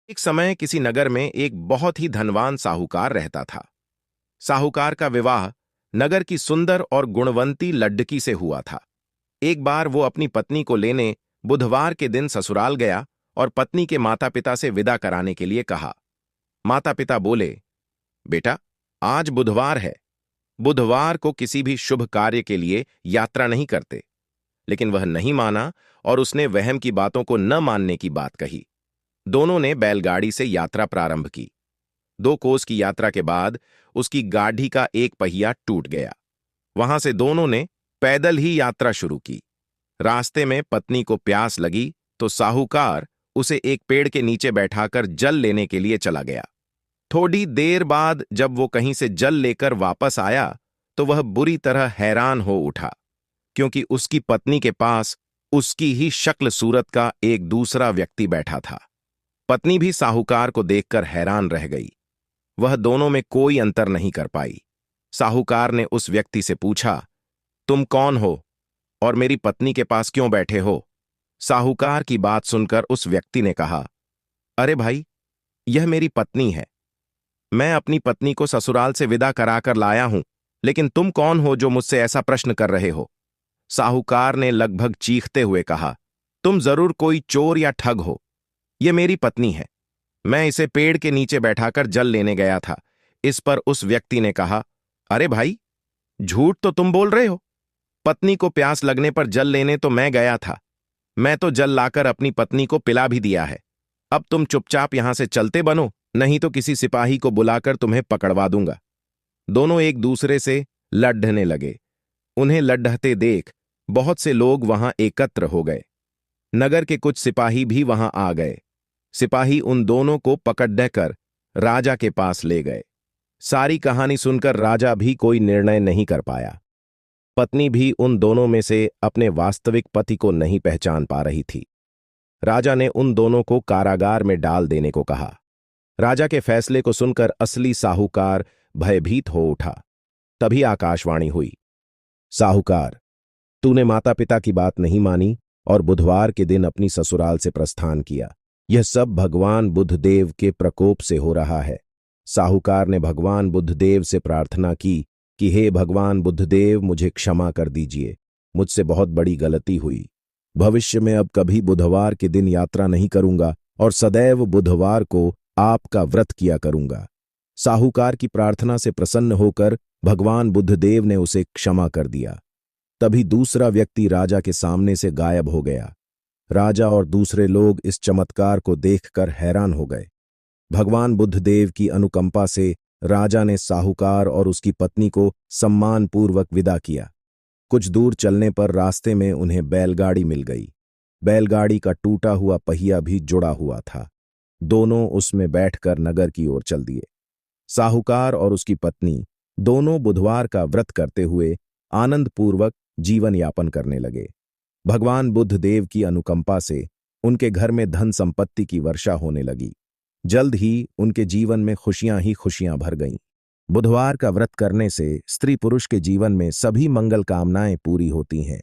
एक समय किसी नगर में एक बहुत ही धनवान साहूकार रहता था। साहूकार का विवाह नगर की सुंदर और गुणवंती लड्डकी से हुआ था। एक बार वो अपनी पत्नी को लेने बुधवार के दिन ससुराल गया और पत्नी के माता पिता से विदा कराने के लिए कहा। माता पिता बोले, बेटा, आज बुधवार है। बुधवार को किसी भी शुभ कार्य के लिए यात्रा नहीं करते। लेकिन वह नहीं माना और उसने वहम की बातों को न मानने की बात कही। दोनों ने बैलगाड़ी से यात्रा प्रारंभ की। 2 कोस की यात्रा के बाद उसकी गाड़ी का एक पहिया टूट गया। वहां से दोनों ने पैदल ही यात्रा शुरू की। रास्ते में पत्नी को प्यास लगी तो साहूकार उसे एक पेड़ के नीचे बैठाकर जल लेने के लिए चला गया। थोड़ी देर बाद जब वो कहीं से जल लेकर वापस आया तो वह बुरी तरह हैरान हो उठा, क्योंकि उसकी पत्नी के पास उसकी ही शक्ल सूरत का एक दूसरा व्यक्ति बैठा था। पत्नी भी साहूकार को देखकर हैरान रह गई। वह दोनों में कोई अंतर नहीं कर पाई। साहूकार ने उस व्यक्ति से पूछा, तुम कौन हो और मेरी पत्नी के पास क्यों बैठे हो? साहूकार की बात सुनकर उस व्यक्ति ने कहा, अरे भाई, यह मेरी पत्नी है। मैं अपनी पत्नी को ससुराल से विदा कराकर लाया हूं, लेकिन तुम कौन हो जो मुझसे ऐसा प्रश्न कर रहे हो? साहूकार ने लगभग चीखते हुए कहा, तुम जरूर कोई चोर या ठग हो। यह मेरी पत्नी है। मैं इसे पेड़ के नीचे बैठाकर जल लेने गया था। इस पर उस व्यक्ति ने कहा, अरे भाई, झूठ तो तुम बोल रहे हो। पत्नी को प्यास लगने पर जल लेने तो मैं गया था। मैं तो जल लाकर अपनी पत्नी को पिला भी दिया है। अब तुम चुपचाप यहां से चलते बनो, नहीं तो किसी सिपाही को बुलाकर तुम्हें पकड़वा दूंगा। दोनों एक दूसरे से लड़ने लगे। उन्हें लड़ते देख बहुत से लोग वहां एकत्र हो गए। नगर के कुछ सिपाही भी वहां आ गए। सिपाही उन दोनों को पकड़ कर राजा के पास ले गए। सारी कहानी सुनकर राजा भी कोई निर्णय नहीं कर पाया। पत्नी भी उन दोनों में से अपने वास्तविक पति को नहीं पहचान पा रही थी। राजा ने उन दोनों को कारागार में डाल देने को कहा। राजा के फैसले को सुनकर असली साहूकार भयभीत हो उठा। तभी आकाशवाणी हुई, साहूकार, तूने माता पिता की बात नहीं मानी और बुधवार के दिन अपनी ससुराल से प्रस्थान किया। यह सब भगवान बुद्धदेव के प्रकोप से हो रहा है। साहूकार ने भगवान बुद्धदेव से प्रार्थना की कि हे भगवान बुद्धदेव, मुझे क्षमा कर दीजिए। मुझसे बहुत बड़ी गलती हुई। भविष्य में अब कभी बुधवार के दिन यात्रा नहीं करूंगा और सदैव बुधवार को आपका व्रत किया करूंगा। साहूकार की प्रार्थना से प्रसन्न होकर भगवान बुद्धदेव ने उसे क्षमा कर दिया। तभी दूसरा व्यक्ति राजा के सामने से गायब हो गया। राजा और दूसरे लोग इस चमत्कार को देखकर हैरान हो गए। भगवान बुद्धदेव की अनुकंपा से राजा ने साहूकार और उसकी पत्नी को सम्मानपूर्वक विदा किया। कुछ दूर चलने पर रास्ते में उन्हें बैलगाड़ी मिल गई। बैलगाड़ी का टूटा हुआ पहिया भी जुड़ा हुआ था। दोनों उसमें बैठकर नगर की ओर चल दिए। साहूकार और उसकी पत्नी दोनों बुधवार का व्रत करते हुए आनंदपूर्वक जीवन यापन करने लगे। भगवान बुद्धदेव की अनुकंपा से उनके घर में धन संपत्ति की वर्षा होने लगी। जल्द ही उनके जीवन में खुशियां ही खुशियां भर गईं। बुधवार का व्रत करने से स्त्री पुरुष के जीवन में सभी मंगल कामनाएं पूरी होती हैं।